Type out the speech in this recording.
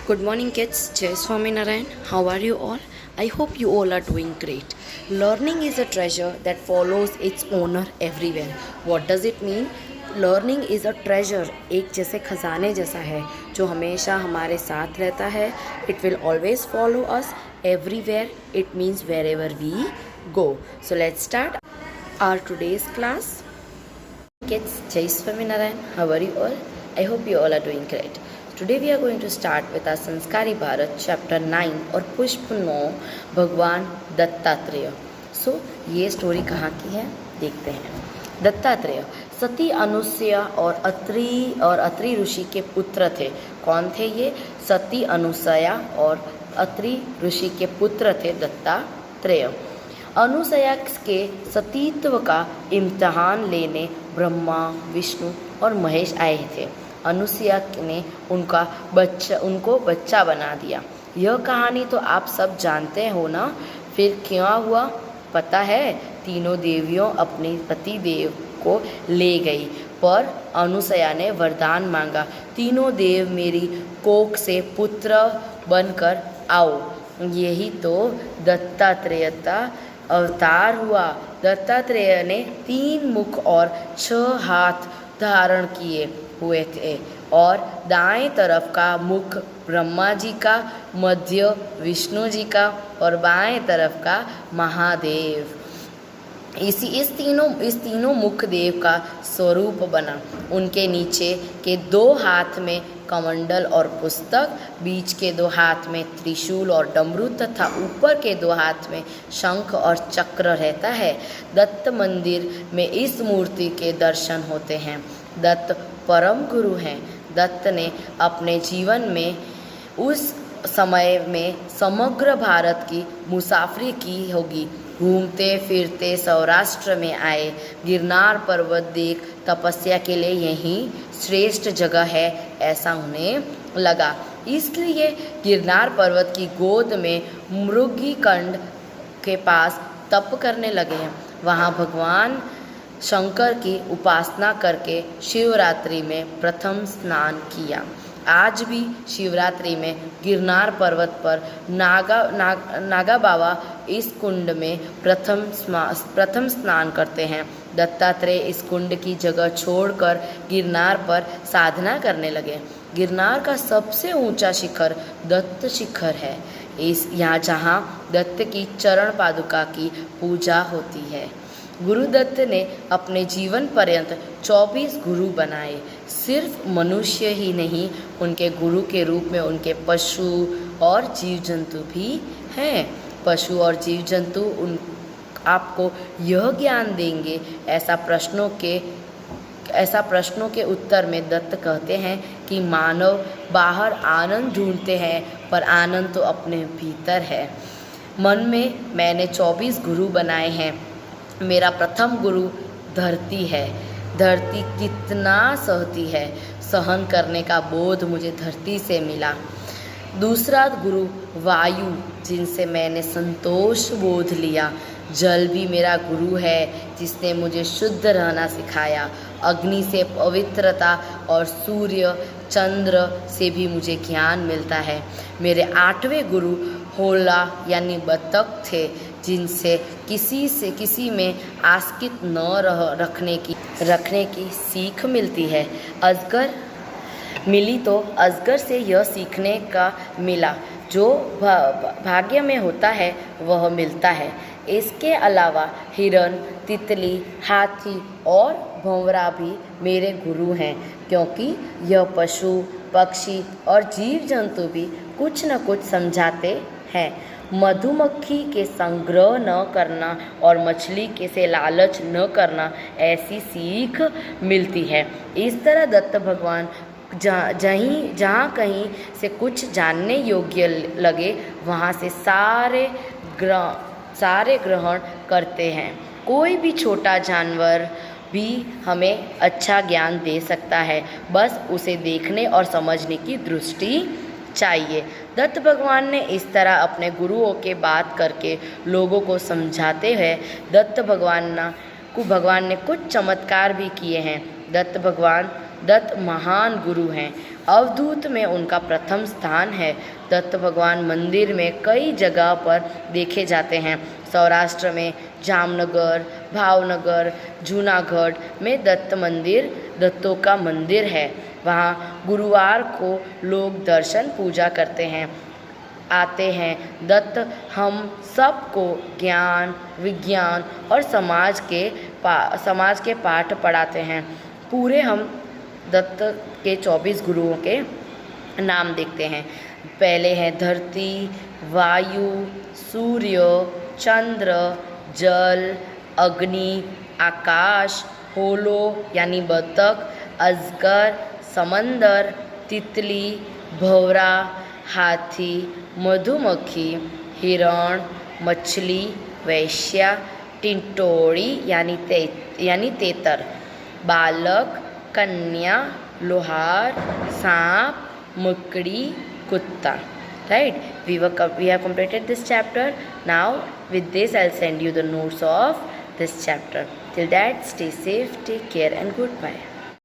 Good morning, kids. Jai Swaminarayan. How are you all? I hope you all are doing great. Learning is a treasure that follows its owner everywhere. What does it mean? Learning is a treasure, एक जैसे खजाने जैसा है जो हमेशा हमारे साथ रहता है. It will always follow us everywhere. It means wherever we go. So let's start our today's class. Kids, Jai Swaminarayan. How are you all? I hope you all are doing great. Today we are going to start with our Sanskari Bharat chapter 9 और पुष्प 9 भगवान Dattatreya. So ये story कहाँ की है देखते हैं. दत्तात्रेय सती अनुसुया और अत्रि ऋषि के पुत्र थे. कौन थे ये? सती अनुसुया और अत्रि ऋषि के पुत्र थे दत्तात्रेय. अनुसया के सतीत्व का इम्तहान लेने ब्रह्मा, विष्णु और महेश आए थे. अनुसुया ने उनको बच्चा बना दिया. यह कहानी तो आप सब जानते हो ना. फिर क्या हुआ पता है? तीनों देवियों अपने पति देव को ले गई, पर अनुसया ने वरदान मांगा, तीनों देव मेरी कोख से पुत्र बनकर आओ. यही तो दत्तात्रेयता अवतार हुआ. दत्तात्रेय ने 3 मुख और 6 हाथ धारण किए हुए थे और दाएं तरफ का मुख ब्रह्मा जी का, मध्य विष्णु जी का और बाएं तरफ का महादेव. इस तीनों मुख देव का स्वरूप बना. उनके नीचे के 2 हाथ में कमंडल और पुस्तक, बीच के 2 हाथ में त्रिशूल और डमरू तथा ऊपर के 2 हाथ में शंख और चक्र रहता है. दत्त मंदिर में इस मूर्ति के दर्शन होते हैं. दत्त परम गुरु हैं. दत्त ने अपने जीवन में उस समय में समग्र भारत की मुसाफरी की होगी. घूमते फिरते सौराष्ट्र में आए. गिरनार पर्वत देख तपस्या के लिए यही श्रेष्ठ जगह है ऐसा उन्हें लगा. इसलिए गिरनार पर्वत की गोद में मृगीकंड के पास तप करने लगे. वहाँ भगवान शंकर की उपासना करके शिवरात्रि में प्रथम स्नान किया. आज भी शिवरात्रि में गिरनार पर्वत पर नागा बाबा इस कुंड में प्रथम स्नान करते हैं. दत्तात्रेय इस कुंड की जगह छोड़कर गिरनार पर साधना करने लगे. गिरनार का सबसे ऊंचा शिखर दत्त शिखर है. यहाँ जहाँ दत्त की चरण पादुका की पूजा होती है. गुरुदत्त ने अपने जीवन पर्यंत 24 गुरु बनाए. सिर्फ मनुष्य ही नहीं, उनके गुरु के रूप में उनके पशु और जीव जंतु भी हैं. पशु और जीव जंतु आपको यह ज्ञान देंगे. ऐसा प्रश्नों के उत्तर में दत्त कहते हैं कि मानव बाहर आनंद ढूंढते हैं, पर आनंद तो अपने भीतर है. मन में मैंने 24 गुरु बनाए हैं. मेरा प्रथम गुरु धरती है. धरती कितना सहती है, सहन करने का बोध मुझे धरती से मिला. दूसरा गुरु वायु, जिनसे मैंने संतोष बोध लिया. जल भी मेरा गुरु है, जिसने मुझे शुद्ध रहना सिखाया. अग्नि से पवित्रता और सूर्य चंद्र से भी मुझे ज्ञान मिलता है. मेरे 8वें गुरु होला यानी बतख थे, जिनसे किसी में आस्कित न रखने की सीख मिलती है. अजगर मिली तो अजगर से यह सीखने का मिला. जो भाग्य में होता है वह मिलता है. इसके अलावा हिरण, तितली, हाथी और भंवरा भी मेरे गुरु हैं, क्योंकि यह पशु, पक्षी और जीव जंतु भी कुछ न कुछ समझाते हैं. मधुमक्खी के संग्रह न करना और मछली के से लालच न करना, ऐसी सीख मिलती है. इस तरह दत्त भगवान जहाँ कहीं से कुछ जानने योग्य लगे, वहाँ से सारे ग्रहण करते हैं. कोई भी छोटा जानवर भी हमें अच्छा ज्ञान दे सकता है, बस उसे देखने और समझने की दृष्टि चाहिए. दत्त भगवान ने इस तरह अपने गुरुओं के बात करके लोगों को समझाते हैं. भगवान ने कुछ चमत्कार भी किए हैं. दत्त भगवान दत्त महान गुरु हैं। अवधूत में उनका प्रथम स्थान है। दत्त भगवान मंदिर में कई जगह पर देखे जाते हैं। सौराष्ट्र में जामनगर, भावनगर, जूनागढ़ में दत्त मंदिर, दत्तों का मंदिर है। वहाँ गुरुवार को लोग दर्शन पूजा करते हैं, आते हैं। दत्त हम सबको ज्ञान, विज्ञान और समाज के पाठ पढ़ाते हैं। पूरे हम दत्त के 24 गुरुओं के नाम देखते हैं। पहले हैं धरती, वायु, सूर्य, चंद्र, जल, अग्नि, आकाश, होलो यानी बतख, अजगर, समंदर, तितली, भंवरा, हाथी, मधुमक्खी, हिरण, मछली, वैश्या, टिंटोड़ी यानी तेतर, बालक, कन्या, लोहार, सांप, मकड़ी, कुत्ता. Right? We have completed this chapter. Now with this I'll send you the notes of this chapter. Till that, stay safe, take care and goodbye.